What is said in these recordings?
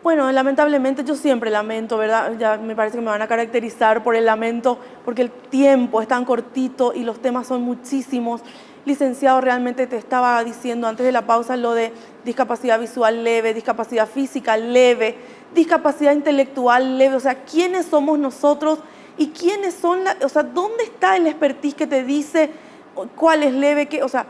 Bueno, lamentablemente yo siempre lamento, ¿verdad? Ya me parece que me van a caracterizar por el lamento, porque el tiempo es tan cortito y los temas son muchísimos. Licenciado, realmente te estaba diciendo antes de la pausa lo de discapacidad visual leve, discapacidad física leve, discapacidad intelectual leve. O sea, ¿quiénes somos nosotros y quiénes son o sea, dónde está el expertise que te dice cuál es leve, qué? O sea,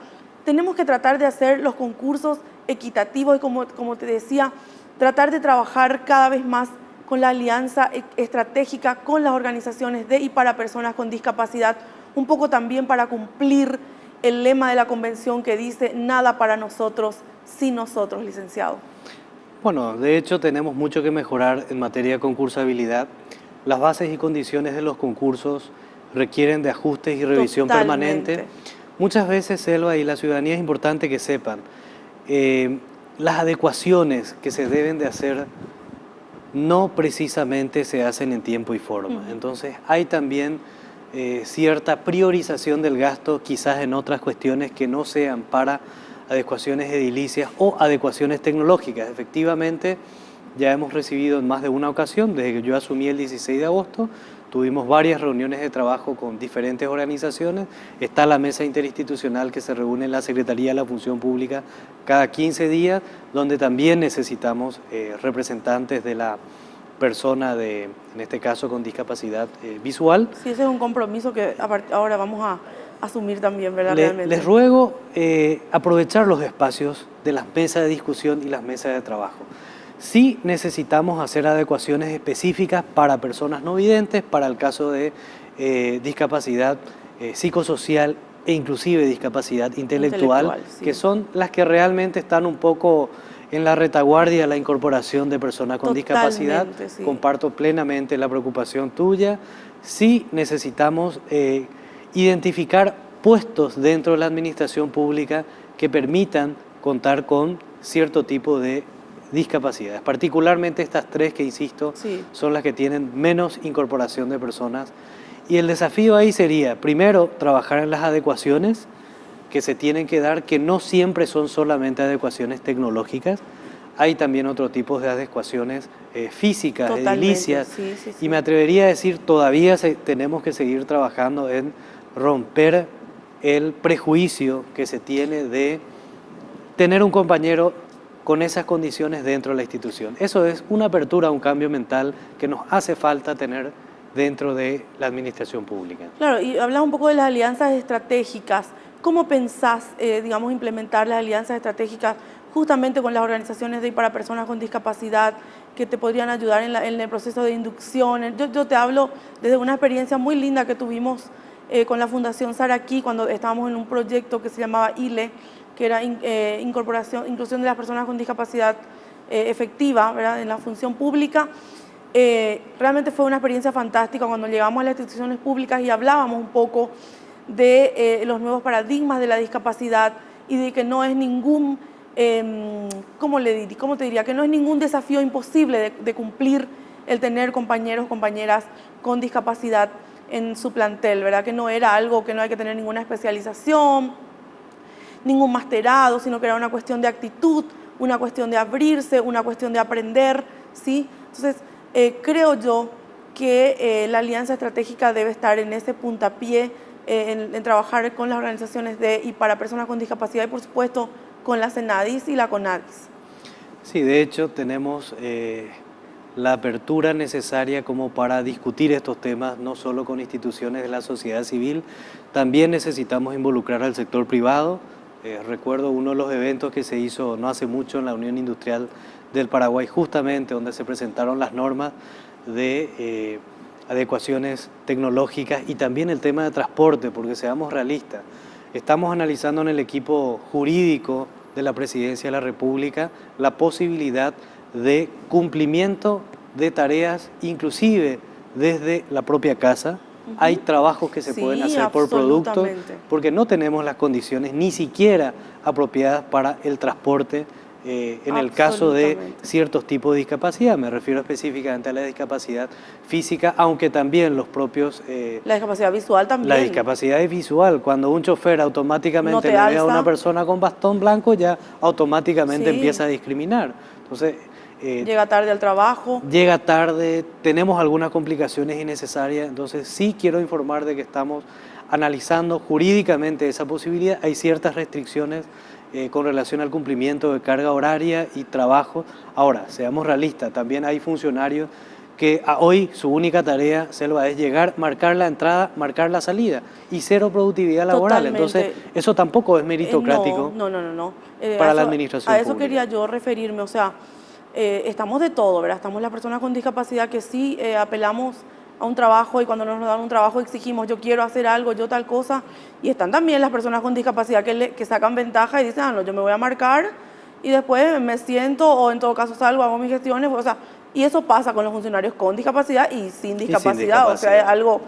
tenemos que tratar de hacer los concursos equitativos y como te decía, tratar de trabajar cada vez más con la alianza estratégica con las organizaciones de y para personas con discapacidad, un poco también para cumplir el lema de la convención que dice nada para nosotros sin nosotros, licenciado. Bueno, de hecho tenemos mucho que mejorar en materia de concursabilidad. Las bases y condiciones de los concursos requieren de ajustes y revisión permanente. Muchas veces, Selva, y la ciudadanía es importante que sepan, las adecuaciones que se deben de hacer no precisamente se hacen en tiempo y forma. Entonces hay también cierta priorización del gasto, quizás en otras cuestiones que no sean para adecuaciones edilicias o adecuaciones tecnológicas. Efectivamente, ya hemos recibido en más de una ocasión, desde que yo asumí el 16 de agosto, tuvimos varias reuniones de trabajo con diferentes organizaciones. Está la mesa interinstitucional que se reúne en la Secretaría de la Función Pública cada 15 días, donde también necesitamos representantes de la persona, en este caso con discapacidad visual. Sí, ese es un compromiso que ahora vamos a asumir también, ¿verdad? Les ruego aprovechar los espacios de las mesas de discusión y las mesas de trabajo. Sí necesitamos hacer adecuaciones específicas para personas no videntes, para el caso de discapacidad psicosocial e inclusive discapacidad intelectual, sí, que son las que realmente están un poco en la retaguardia de la incorporación de personas con discapacidad. Sí. Comparto plenamente la preocupación tuya. Sí necesitamos identificar puestos dentro de la administración pública que permitan contar con cierto tipo de discapacidades, particularmente estas tres que, insisto, sí, son las que tienen menos incorporación de personas. Y el desafío ahí sería, primero, trabajar en las adecuaciones que se tienen que dar, que no siempre son solamente adecuaciones tecnológicas, hay también otro tipo de adecuaciones físicas, edilicias, sí, sí, sí. Y me atrevería a decir, todavía tenemos que seguir trabajando en romper el prejuicio que se tiene de tener un compañero con esas condiciones dentro de la institución. Eso es una apertura a un cambio mental que nos hace falta tener dentro de la administración pública. Claro, y hablas un poco de las alianzas estratégicas. ¿Cómo pensás, digamos, implementar las alianzas estratégicas justamente con las organizaciones de y para personas con discapacidad que te podrían ayudar en el proceso de inducción? Yo te hablo desde una experiencia muy linda que tuvimos con la Fundación Saraquí cuando estábamos en un proyecto que se llamaba ILE, que era inclusión de las personas con discapacidad efectiva, ¿verdad?, en la función pública. Realmente fue una experiencia fantástica cuando llegamos a las instituciones públicas y hablábamos un poco de los nuevos paradigmas de la discapacidad y de que no es ningún, ¿cómo te diría? Que no es ningún desafío imposible de cumplir el tener compañeros, compañeras con discapacidad en su plantel, ¿verdad? Que no era algo que no hay que tener ninguna especialización, ningún masterado, sino que era una cuestión de actitud, una cuestión de abrirse, una cuestión de aprender, ¿sí? Entonces, creo yo que la alianza estratégica debe estar en ese puntapié, en trabajar con las organizaciones de y para personas con discapacidad y, por supuesto, con la CENADIS y la CONADIS. Sí, de hecho, tenemos la apertura necesaria como para discutir estos temas, no solo con instituciones de la sociedad civil, también necesitamos involucrar al sector privado. Recuerdo uno de los eventos que se hizo no hace mucho en la Unión Industrial del Paraguay, justamente donde se presentaron las normas de adecuaciones tecnológicas y también el tema de transporte, porque seamos realistas, estamos analizando en el equipo jurídico de la Presidencia de la República la posibilidad de cumplimiento de tareas, inclusive desde la propia casa. Hay trabajos que se pueden hacer por producto, porque no tenemos las condiciones ni siquiera apropiadas para el transporte en el caso de ciertos tipos de discapacidad. Me refiero específicamente a la discapacidad física, aunque también los propios... la discapacidad visual también. La discapacidad es visual. Cuando un chofer automáticamente le ve a una persona con bastón blanco, ya automáticamente empieza a discriminar. Entonces, Llega tarde al trabajo. llega tarde, tenemos algunas complicaciones innecesarias, entonces sí quiero informar de que estamos analizando jurídicamente esa posibilidad. Hay ciertas restricciones con relación al cumplimiento de carga horaria y trabajo. Ahora, seamos realistas, también hay funcionarios que hoy su única tarea, Selva, es llegar, marcar la entrada, marcar la salida y cero productividad laboral. Totalmente. Entonces, eso tampoco es meritocrático No. para la administración A eso pública. quería yo referirme, o sea, estamos de todo, ¿verdad? Estamos las personas con discapacidad que sí apelamos a un trabajo y cuando nos dan un trabajo exigimos yo quiero hacer algo, yo tal cosa, y están también las personas con discapacidad que sacan ventaja y dicen, no, yo me voy a marcar y después me siento o en todo caso salgo, hago mis gestiones, o sea, y eso pasa con los funcionarios con discapacidad y sin discapacidad, o sea, es algo,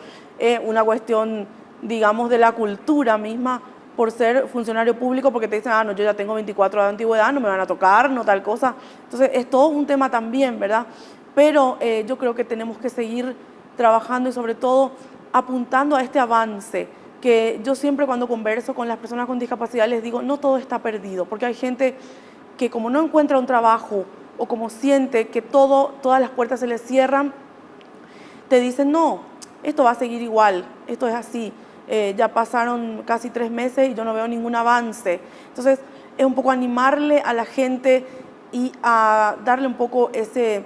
una cuestión, digamos, de la cultura misma por ser funcionario público, porque te dicen, no, yo ya tengo 24 de antigüedad, no me van a tocar, no tal cosa. Entonces, es todo un tema también, ¿verdad? Pero yo creo que tenemos que seguir trabajando y sobre todo apuntando a este avance, que yo siempre cuando converso con las personas con discapacidad les digo, no todo está perdido, porque hay gente que como no encuentra un trabajo o como siente que todas las puertas se les cierran, te dicen, no, esto va a seguir igual, esto es así. Ya pasaron casi 3 meses y yo no veo ningún avance. Entonces, es un poco animarle a la gente y a darle un poco ese,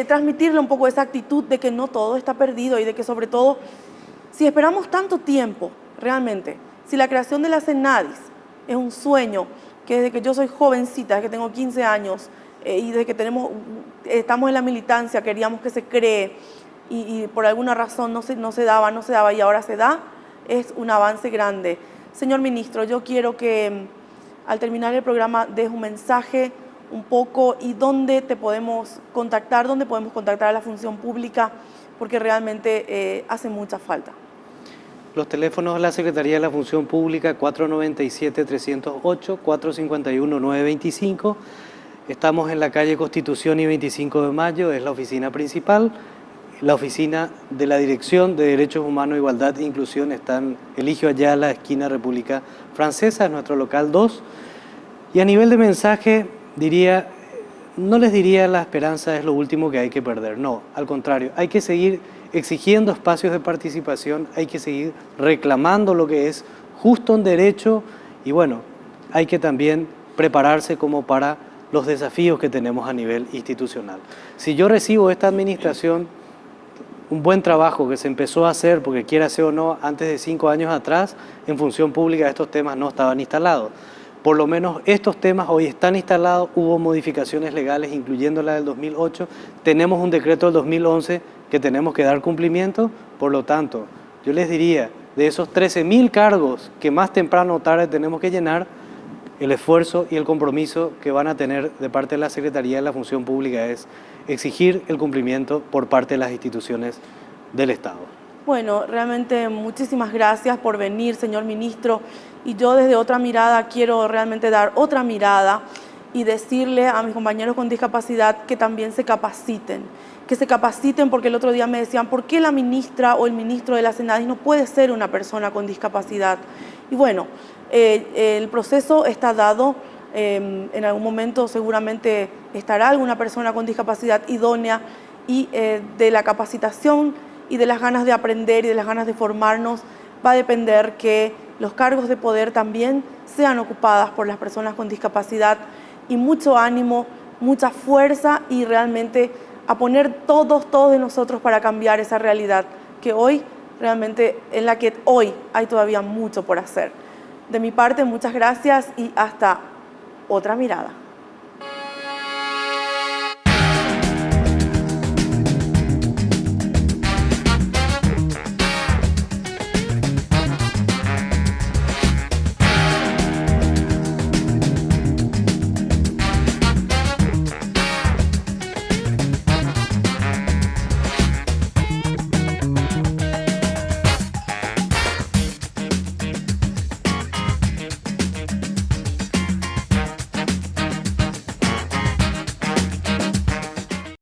transmitirle un poco esa actitud de que no todo está perdido y de que sobre todo, si esperamos tanto tiempo, realmente, si la creación de la CENADIS es un sueño, que desde que yo soy jovencita, desde que tengo 15 años y desde que estamos en la militancia, queríamos que se cree, y por alguna razón no se daba y ahora se da, es un avance grande. Señor ministro, yo quiero que al terminar el programa des un mensaje un poco y dónde te podemos contactar, a la función pública, porque realmente hace mucha falta. Los teléfonos de la Secretaría de la Función Pública 497-308, 451-925. Estamos en la calle Constitución y 25 de Mayo, es la oficina principal. La oficina de la Dirección de Derechos Humanos, Igualdad e Inclusión está en Eligio Ayala, esquina República Francesa, es nuestro local 2. Y a nivel de mensaje, no les diría la esperanza es lo último que hay que perder, no, al contrario, hay que seguir exigiendo espacios de participación, hay que seguir reclamando lo que es justo en derecho y bueno, hay que también prepararse como para los desafíos que tenemos a nivel institucional. Si yo recibo esta administración, un buen trabajo que se empezó a hacer, porque quiera ser o no, antes de 5 años atrás, en función pública estos temas no estaban instalados. Por lo menos estos temas hoy están instalados, hubo modificaciones legales, incluyendo la del 2008, tenemos un decreto del 2011 que tenemos que dar cumplimiento, por lo tanto, yo les diría, de esos 13.000 cargos que más temprano o tarde tenemos que llenar, el esfuerzo y el compromiso que van a tener de parte de la Secretaría de la Función Pública es exigir el cumplimiento por parte de las instituciones del Estado. Bueno, realmente muchísimas gracias por venir, señor ministro. Y yo desde otra mirada quiero realmente dar otra mirada y decirle a mis compañeros con discapacidad que también se capaciten. Que se capaciten porque el otro día me decían, ¿por qué la ministra o el ministro de la CENADIS no puede ser una persona con discapacidad? Y bueno, el proceso está dado, en algún momento seguramente estará alguna persona con discapacidad idónea y de la capacitación y de las ganas de aprender y de las ganas de formarnos va a depender que los cargos de poder también sean ocupadas por las personas con discapacidad y mucho ánimo, mucha fuerza y realmente a poner todos de nosotros para cambiar esa realidad que hoy realmente, en la que hoy hay todavía mucho por hacer. De mi parte, muchas gracias y hasta otra mirada.